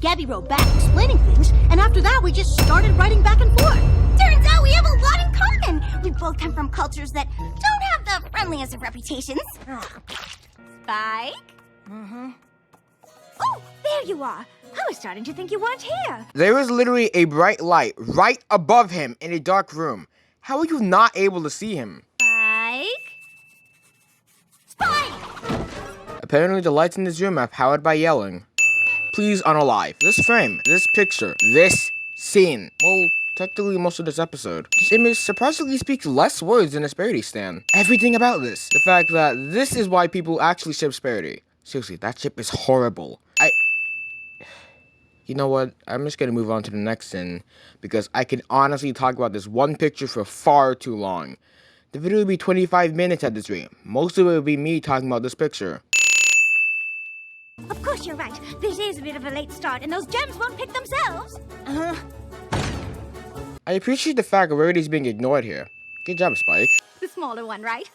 Gabby wrote back explaining things, and after that we just started writing back and forth. Turns out we have a lot in common. We both come from cultures that don't have the friendliest of reputations. Spike? Mm-hmm. Oh, there you are. I was starting to think you weren't here. There is literally a bright light right above him in a dark room. How are you not able to see him? Spike! Apparently the lights in this room are powered by yelling. Please unalive. This frame, this picture, this scene. Well, technically most of this episode. This image surprisingly speaks less words than a Sparity stan. Everything about this. The fact that this is why people actually ship Sparity. Seriously, that ship is horrible. You know what? I'm just gonna move on to the next scene because I can honestly talk about this one picture for far too long. The video will be 25 minutes at this rate. Most of it will be me talking about this picture. Of course you're right. This is a bit of a late start, and those gems won't pick themselves. I appreciate the fact that Rarity's being ignored here. Good job, Spike. The smaller one, right?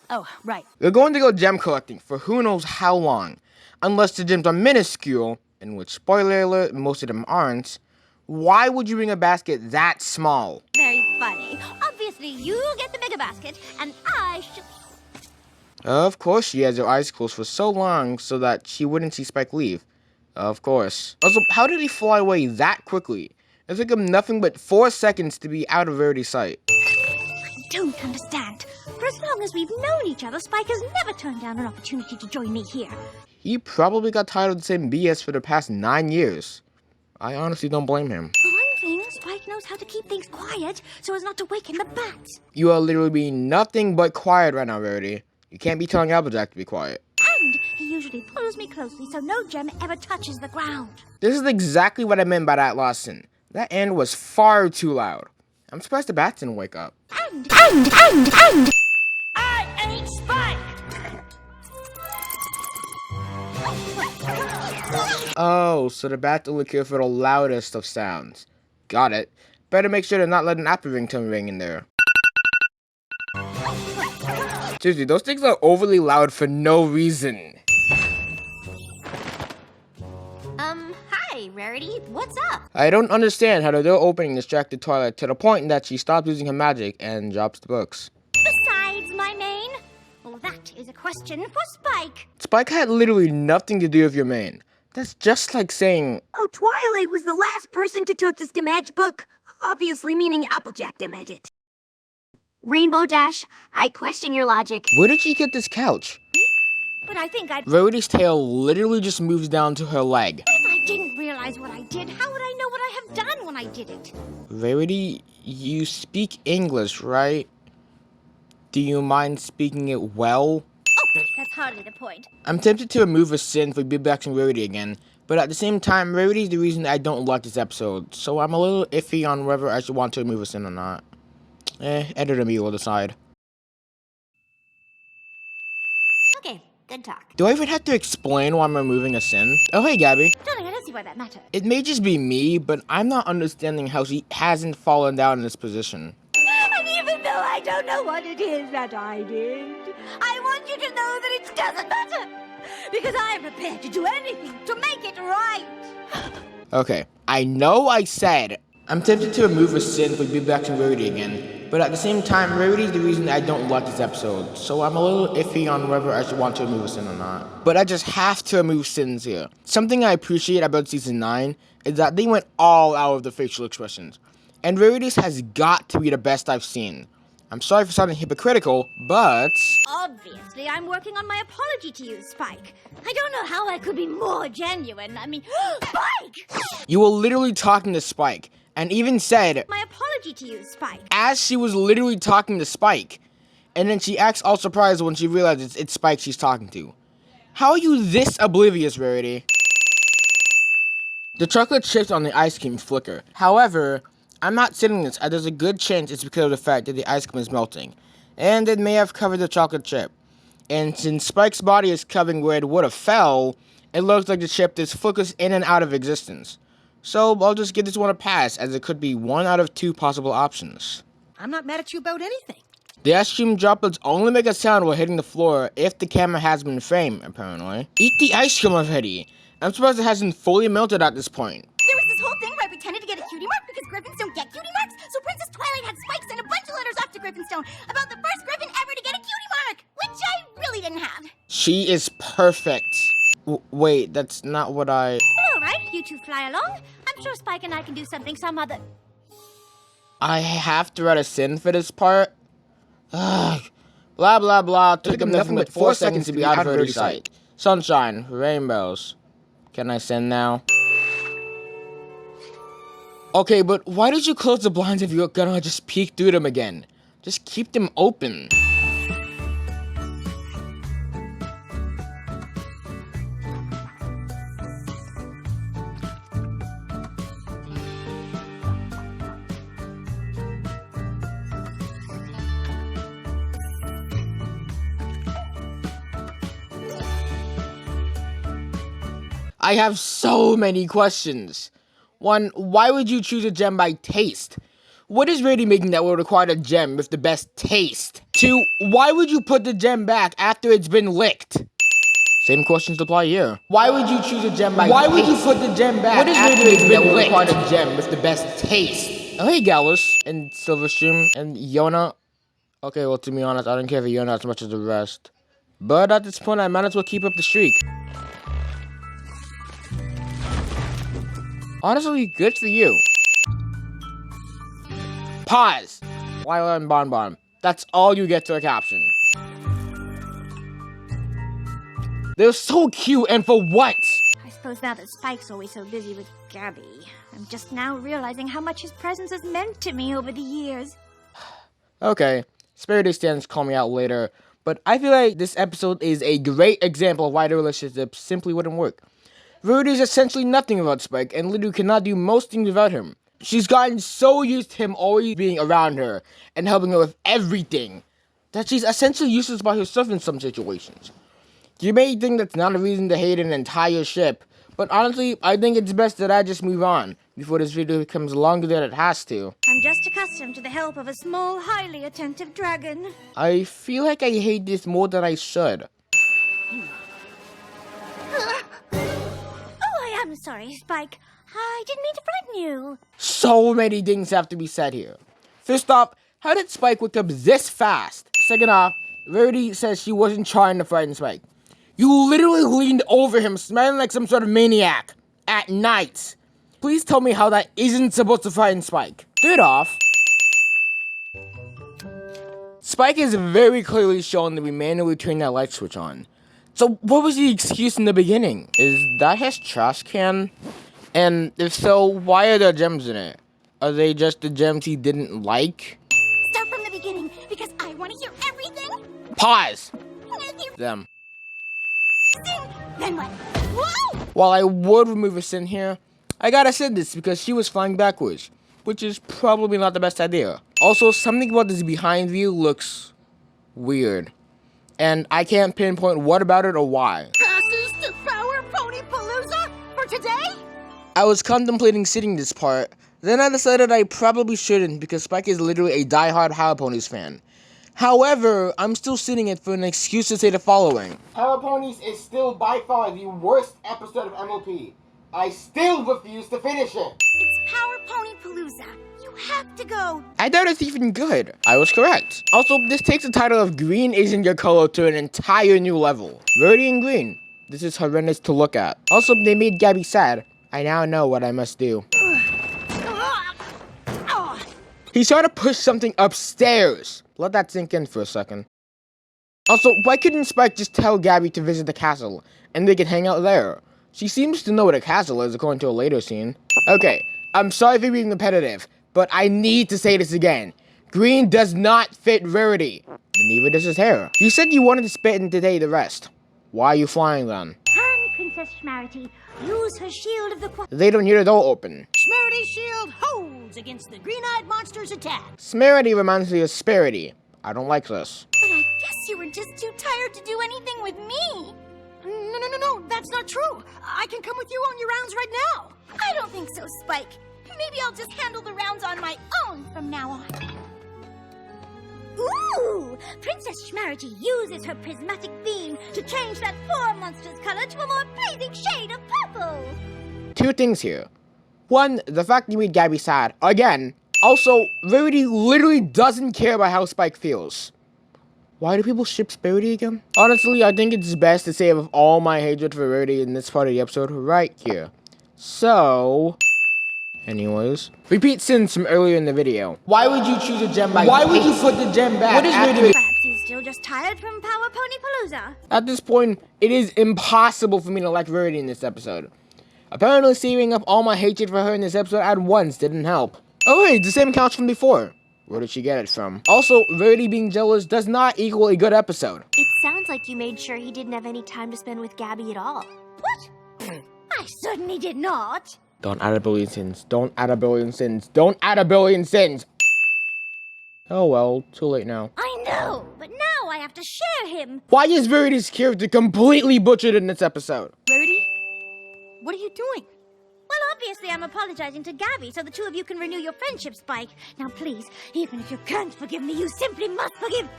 Oh, right. We're going to go gem collecting for who knows how long. Unless the gems are minuscule, in which, spoiler alert, most of them aren't. Why would you bring a basket that small? Very funny. Obviously, you get the bigger basket, and I should... Of course she has her eyes closed for so long so that she wouldn't see Spike leave. Of course. Also, how did he fly away that quickly? It took him nothing but 4 seconds to be out of Rarity's sight. I don't understand. For as long as we've known each other, Spike has never turned down an opportunity to join me here. He probably got tired of the same BS for the past 9 years. I honestly don't blame him. For one thing, Spike knows how to keep things quiet so as not to waken the bats. You are literally being nothing but quiet right now, Rarity. You can't be telling Applejack to be quiet. And he usually pulls me closely so no gem ever touches the ground. This is exactly what I meant by that last scene. That end was far too loud. I'm surprised the bats didn't wake up. And... I ain't Spike! Oh, so the bats only care for the loudest of sounds. Got it. Better make sure to not let an Apple ringtone ring in there. Seriously, those things are overly loud for no reason. Hi, Rarity. What's up? I don't understand how the door opening distracted Twilight to the point that she stopped using her magic and drops the books. Besides my mane? Well, that is a question for Spike. Spike had literally nothing to do with your mane. That's just like saying, Oh, Twilight was the last person to touch this damaged book. Obviously meaning Applejack damaged it. Rainbow Dash, I question your logic. where did she get this couch? But I think I'd... Rarity's tail literally just moves down to her leg. If I didn't realize what I did, how would I know what I have done when I did it? Rarity, you speak English, right? Do you mind speaking it well? Oh, that's hardly the point. I'm tempted to remove a sin for beatboxing Rarity again, but at the same time, Rarity is the reason I don't like this episode, so I'm a little iffy on whether I should want to remove a sin or not. Editor me will decide. Okay, good talk. Do I even have to explain why I'm removing a sin? Oh, hey, Gabby. Darling, I don't see why that matters. It may just be me, but I'm not understanding how she hasn't fallen down in this position. And even though I don't know what it is that I did, I want you to know that it doesn't matter. Because I am prepared to do anything to make it right. Okay, I know I said I'm tempted to remove a sin for beatboxing Rarity again, but at the same time, Rarity is the reason I don't like this episode, so I'm a little iffy on whether I should want to remove a sin or not. But I just have to remove sins here. Something I appreciate about Season 9 is that they went all out of the facial expressions, and Rarity's has got to be the best I've seen. I'm sorry for sounding hypocritical, but... Obviously, I'm working on my apology to you, Spike. I don't know how I could be more genuine. I mean, Spike! You were literally talking to Spike, and even said, My apology to you, Spike. as she was literally talking to Spike. And then she acts all surprised when she realizes it's Spike she's talking to. How are you this oblivious, Rarity? The chocolate chips on the ice cream flicker. However, I'm not saying this as there's a good chance it's because of the fact that the ice cream is melting. And it may have covered the chocolate chip. And since Spike's body is covering where it would have fell, it looks like the chip just flickers in and out of existence. So I'll just give this one a pass, as it could be one out of 2 possible options. I'm not mad at you about anything. The ice cream droplets only make a sound while hitting the floor if the camera has been framed, apparently. Eat the ice cream already! I'm surprised it hasn't fully melted at this point. There was this whole thing where I pretended to get a cutie mark because griffins don't get cutie marks. So Princess Twilight had Spike send a bunch of letters off to Griffinstone about the first griffin ever to get a cutie mark, which I really didn't have. She is perfect. Wait, that's not what I... All right, you two fly along. I'm sure Spike and I can do something some other... I have to write a sin for this part? Ugh. Blah, blah, blah. Took him nothing but 4 seconds to be out of her sight. Sunshine, rainbows. Can I sin now? Okay, but why did you close the blinds if you're gonna just peek through them again? Just keep them open. I have so many questions. 1, why would you choose a gem by taste? What is Rarity making that will require a gem with the best taste? 2, why would you put the gem back after it's been licked? Same questions apply here. Why would you choose a gem by taste? Why would you put the gem back what is after it's been that will require a gem with the best taste? Oh, hey, Gallus, and Silverstream, and Yona. Okay, well, to be honest, I don't care for Yona as much as the rest. But at this point, I might as well keep up the streak. Honestly, good for you. Pause. Lila and Bonbon. That's all you get to a caption. They're so cute, and for what? I suppose now that Spike's always so busy with Gabby, I'm just now realizing how much his presence has meant to me over the years. Okay, Spirited stands call me out later, but I feel like this episode is a great example of why the relationship simply wouldn't work. Rarity is essentially nothing without Spike, and literally cannot do most things without him. She's gotten so used to him always being around her and helping her with everything that she's essentially useless by herself in some situations. You may think that's not a reason to hate an entire ship, but honestly, I think it's best that I just move on before this video becomes longer than it has to. I'm just accustomed to the help of a small, highly attentive dragon. I feel like I hate this more than I should. I'm sorry, Spike. I didn't mean to frighten you. So many things have to be said here. First off, how did Spike wake up this fast? Second off, Rarity says she wasn't trying to frighten Spike. You literally leaned over him smelling like some sort of maniac at night. Please tell me how that isn't supposed to frighten Spike. Third off, Spike is very clearly shown that we manually turned that light switch on. So what was the excuse in the beginning? Is that his trash can? And if so, why are there gems in it? Are they just the gems he didn't like? Start from the beginning, because I want to hear everything. Pause! Them. Then what? Whoa! While I would remove a sin here, I gotta say this because she was flying backwards, which is probably not the best idea. Also, something about this behind view looks weird. And I can't pinpoint what about it or why. Passes to Power Pony Palooza for today? I was contemplating sitting this part, then I decided I probably shouldn't because Spike is literally a die-hard Power Ponies fan. However, I'm still sitting it for an excuse to say the following. Power Ponies is still by far the worst episode of MLP. I still refuse to finish it. It's Power Pony Palooza. You have to go. I doubt it's even good. I was correct. Also, this takes the title of Green Isn't Your Color to an entire new level. Rarity and green. This is horrendous to look at. Also, they made Gabby sad. I now know what I must do. He's trying to push something upstairs. Let that sink in for a second. Also, why couldn't Spike just tell Gabby to visit the castle, and they could hang out there? She seems to know what a castle is, according to a later scene. Okay, I'm sorry for being repetitive, but I need to say this again. Green does not fit Rarity. Neither does his hair. You said you wanted to spit and today the rest. Why are you flying then? Can Princess Schmarity use her shield of the... They don't hear the door open. Schmarity's shield holds against the green-eyed monster's attack. Smarity reminds me of Sparity. I don't like this. But I guess you were just too tired to do anything with me. No, that's not true. I can come with you on your rounds right now. I don't think so, Spike. Maybe I'll just handle the rounds on my own from now on. Ooh! Princess Rarity uses her prismatic beam to change that poor monster's color to a more pleasing shade of purple. Two things here. One, the fact you made Gabby sad, again. Also, Rarity literally doesn't care about how Spike feels. Why do people ship Rarity again? Honestly, I think it's best to save all my hatred for Rarity in this part of the episode right here. So... anyways, repeat sins from earlier in the video. Why would you choose a gem back? Why would you put the gem back? What is Rarity? Perhaps he's still just tired from Power Pony Palooza. At this point, it is impossible for me to like Rarity in this episode. Apparently, saving up all my hatred for her in this episode at once didn't help. Oh wait, the same couch from before. Where did she get it from? Also, Rarity being jealous does not equal a good episode. It sounds like you made sure he didn't have any time to spend with Gabby at all. What? I certainly did not. Don't add a billion sins. Don't add a billion sins. Don't add a billion sins! Oh well, too late now. I know, but now I have to share him. Why is Rarity's character completely butchered in this episode? Rarity? What are you doing? Well, obviously I'm apologizing to Gabby so the two of you can renew your friendship, Spike. Now please, even if you can't forgive me, you simply must forgive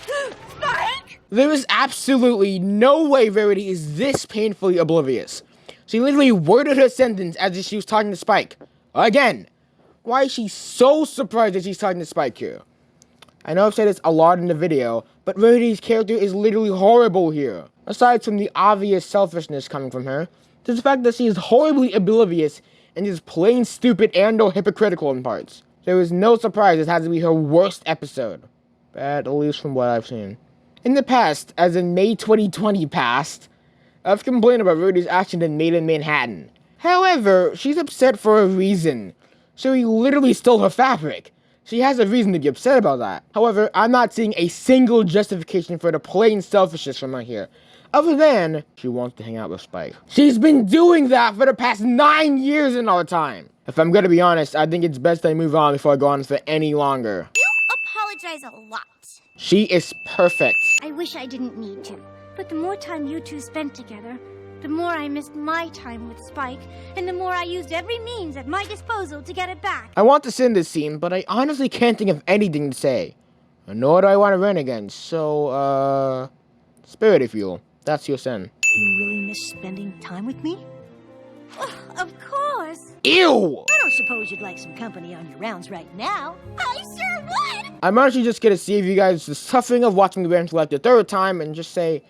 Spike! There is absolutely no way Rarity is this painfully oblivious. She literally worded her sentence as if she was talking to Spike. Again, why is she so surprised that she's talking to Spike here? I know I've said this a lot in the video, but Rarity's character is literally horrible here. Aside from the obvious selfishness coming from her, there's the fact that she is horribly oblivious and is plain stupid and or hypocritical in parts. There is no surprise this has to be her worst episode. At least from what I've seen. In the past, as in May 2020 past, I've complained about Rarity's action in Made in Manhattan. However, she's upset for a reason. She literally stole her fabric. She has a reason to be upset about that. However, I'm not seeing a single justification for the plain selfishness from her here. Other than, she wants to hang out with Spike. She's been doing that for the past 9 years in our time. If I'm gonna be honest, I think it's best I move on before I go on for any longer. You apologize a lot. She is perfect. I wish I didn't need to, but the more time you two spent together, the more I missed my time with Spike, and the more I used every means at my disposal to get it back. I want to send this scene, but I honestly can't think of anything to say. Nor do I want to run again, so, Spirity Fuel. That's your sin. You really miss spending time with me? Oh, of course. Ew! I don't suppose you'd like some company on your rounds right now. I sure would. I'm actually just gonna save you guys the suffering of watching the rounds like the third time and just say,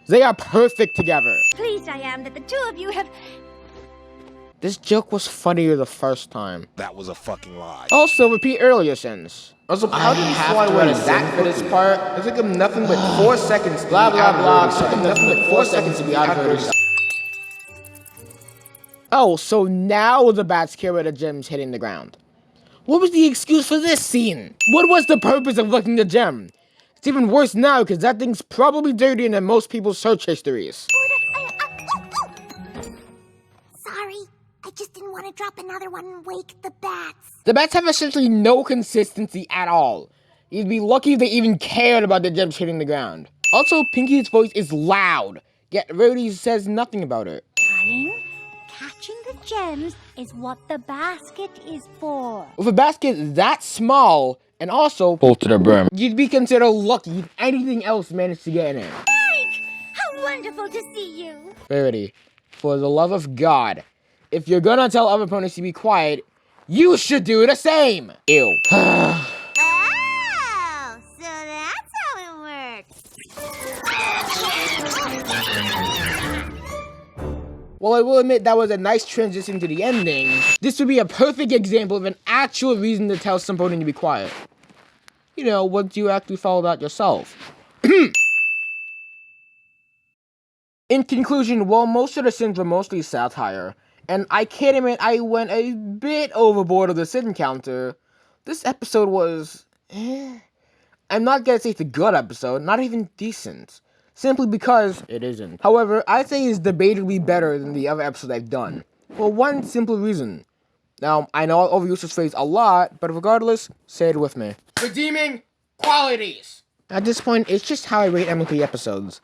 they are perfect together. Pleased I am that the two of you have... This joke was funnier the first time. That was a fucking lie. Also, repeat earlier sins. Also, how did you fly away that for this part? It took him nothing but 4 seconds. Blah blah blah. It took him nothing but 4 seconds to be out of her. Oh, so now the bats care about the gems hitting the ground. What was the excuse for this scene? What was the purpose of looking the gem? It's even worse now because that thing's probably dirtier than most people's search histories. Sorry, I just didn't want to drop another one and wake the bats. The bats have essentially no consistency at all. You'd be lucky if they even cared about the gems hitting the ground. Also, Pinky's voice is loud, yet Rarity says nothing about it. Darling, catching the gems is what the basket is for. With a basket that small, and also full to the brim, you'd be considered lucky if anything else managed to get in it. Spike! How wonderful to see you. Rarity, for the love of God, if you're gonna tell other ponies to be quiet, you should do the same! Ew. Oh, so that's how it works. While I will admit that was a nice transition to the ending, this would be a perfect example of an actual reason to tell some pony to be quiet. You know, once you actually follow that yourself. In conclusion, while most of the sins were mostly satire, and I can't admit I went a bit overboard with the sin counter, this episode was... I'm not gonna say it's a good episode, not even decent. Simply because it isn't. However, I'd say it's debatably better than the other episodes I've done. For one simple reason. Now, I know I'll overuse this phrase a lot, but regardless, say it with me. Redeeming qualities! At this point, it's just how I rate MLP episodes.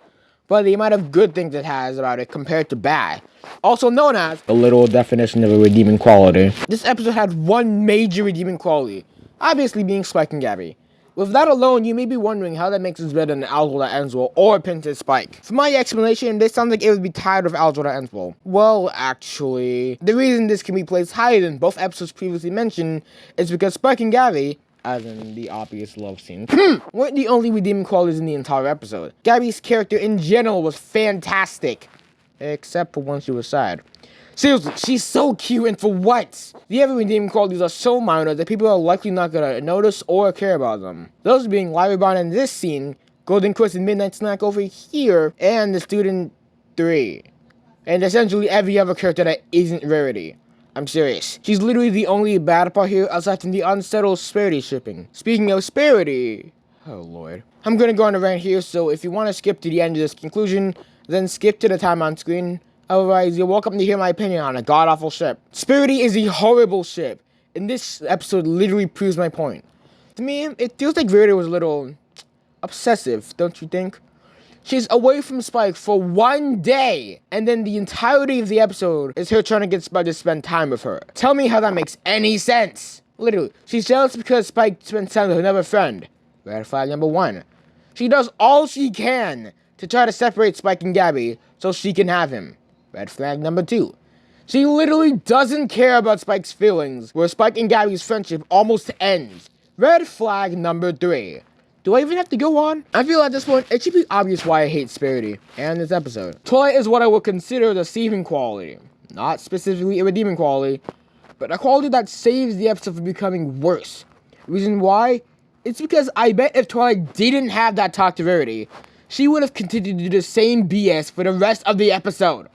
But the amount of good things it has about it compared to bad. Also known as the literal definition of a redeeming quality. This episode had one major redeeming quality. Obviously being Spike and Gabby. With that alone, you may be wondering how that makes this better than Algebra That Ends Well or Princess Spike. For my explanation, this sounds like it would be tired of Algebra That Ends Well. Well, actually, the reason this can be placed higher than both episodes previously mentioned is because Spike and Gabby, as in the obvious love scene, weren't the only redeeming qualities in the entire episode. Gabby's character in general was fantastic, except for when she was sad. Seriously, she's so cute, and for what? The other redeeming qualities are so minor that people are likely not gonna notice or care about them. Those being Larry Bond in this scene, Golden Quest and Midnight Snack over here, and the Student 3. And essentially every other character that isn't Rarity. I'm serious. She's literally the only bad part here aside from the unsettled Sparity shipping. Speaking of Sparity, oh lord. I'm gonna go on a rant here, so if you want to skip to the end of this conclusion, then skip to the time on screen. Otherwise, you're welcome to hear my opinion on a god-awful ship. Sparity is a horrible ship, and this episode literally proves my point. To me, it feels like Rarity was a little obsessive, don't you think? She's away from Spike for 1 day, and then the entirety of the episode is her trying to get Spike to spend time with her. Tell me how that makes any sense. Literally, she's jealous because Spike spends time with another friend. Red flag number 1. She does all she can to try to separate Spike and Gabby so she can have him. Red flag number 2. She literally doesn't care about Spike's feelings, where Spike and Gabby's friendship almost ends. Red flag number 3. Do I even have to go on? I feel at this point, it should be obvious why I hate Sparity and this episode. Twilight is what I would consider the saving quality. Not specifically a redeeming quality, but a quality that saves the episode from becoming worse. Reason why? It's because I bet if Twilight didn't have that talk to Rarity, she would have continued to do the same BS for the rest of the episode.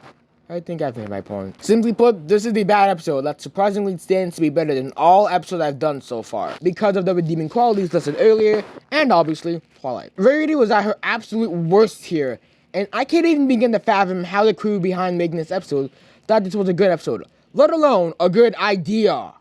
I think I've made my point. Simply put, this is the bad episode that surprisingly stands to be better than all episodes I've done so far, because of the redeeming qualities listed earlier, and obviously, Twilight. Rarity was at her absolute worst here, and I can't even begin to fathom how the crew behind making this episode thought this was a good episode, let alone a good idea.